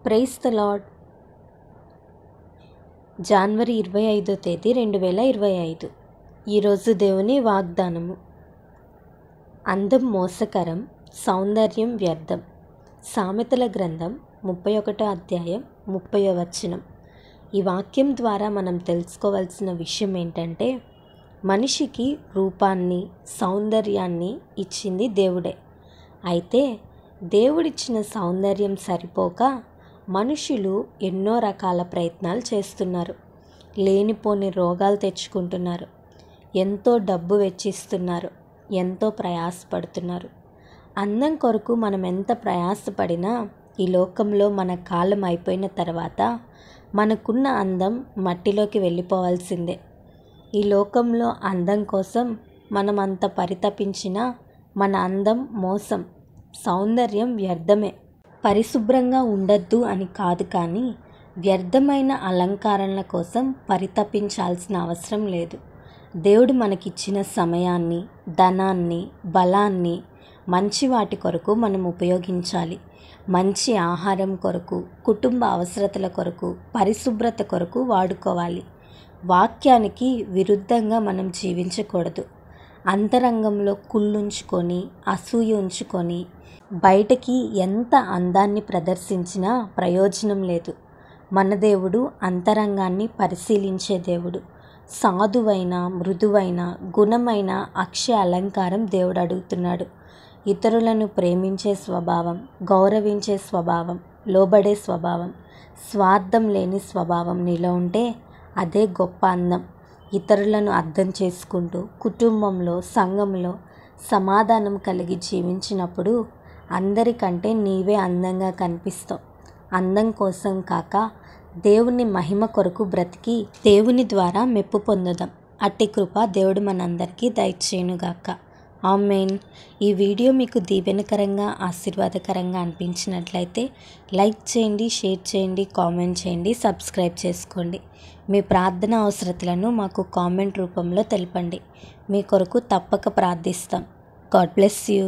Praise the lord. జనవరి 25వ తేదీ 2025. ఈరోజు దేవుని వాగ్దానము. అందం మోసకరం, సౌందర్యం వ్యర్థం. సామెతల గ్రంథం 31వ అధ్యాయం 30వ వచనం. ఈ వాక్యం ద్వారా మనం తెలుసుకోవాల్సిన విషయం ఏంటంటే, మనిషికి రూపాన్ని, సౌందర్యాన్ని ఇచ్చింది దేవుడే. అయితే దేవుడిచ్చిన సౌందర్యం సరిపోక మనుషులు ఎన్నో రకాల ప్రయత్నాలు చేస్తున్నారు. లేనిపోని రోగాలు తెచ్చుకుంటున్నారు. ఎంతో డబ్బు వెచ్చిస్తున్నారు. ఎంతో ప్రయాసపడుతున్నారు. అందం కొరకు మనం ఎంత ప్రయాసపడినా ఈ లోకంలో మన కాలం అయిపోయిన తర్వాత మనకున్న అందం మట్టిలోకి వెళ్ళిపోవాల్సిందే. ఈ లోకంలో అందం కోసం మనం అంత పరితపించినా మన అందం మోసం, సౌందర్యం వ్యర్థమే. పరిశుభ్రంగా ఉండద్దు అని కాదు, కానీ వ్యర్థమైన అలంకరణల కోసం పరితపించాల్సిన అవసరం లేదు. దేవుడు మనకిచ్చిన సమయాన్ని, ధనాన్ని, బలాన్ని మంచి వాటి కొరకు మనం ఉపయోగించాలి. మంచి ఆహారం కొరకు, కుటుంబ అవసరతల కొరకు, పరిశుభ్రత కొరకు వాడుకోవాలి. వాక్యానికి విరుద్ధంగా మనం జీవించకూడదు. అంతరంగంలో కుళ్ళుంచుకొని, అసూయ ఉంచుకొని బయటకి ఎంత అందాన్ని ప్రదర్శించినా ప్రయోజనం లేదు. మన దేవుడు అంతరంగాన్ని పరిశీలించే దేవుడు. సాధువైన, మృదువైన, గుణమైన అక్షయ అలంకారం దేవుడు అడుగుతున్నాడు. ఇతరులను ప్రేమించే స్వభావం, గౌరవించే స్వభావం, లోబడే స్వభావం, స్వార్థం లేని స్వభావం నీలో ఉంటే అదే గొప్ప అందం. ఇతరులను అర్థం చేసుకుంటూ కుటుంబంలో, సంఘంలో సమాధానం కలిగి జీవించినప్పుడు అందరికంటే నీవే అందంగా కనిపిస్తావు. అందం కోసం కాక దేవుని మహిమ కొరకు బ్రతికి దేవుని ద్వారా మెప్పు పొందుదాం. అట్టి కృప దేవుడు మనందరికీ దయచేయునుగాక. ఆమేన్. ఈ వీడియో మీకు దీవెనకరంగా, ఆశీర్వాదకరంగా అనిపించినట్లయితే లైక్ చేయండి, షేర్ చేయండి, కామెంట్ చేయండి, సబ్స్క్రైబ్ చేసుకోండి. మీ ప్రార్థన అవసరతలను మాకు కామెంట్ రూపంలో తెలపండి. మీ కొరకు తప్పక ప్రార్థిస్తాం. God bless you.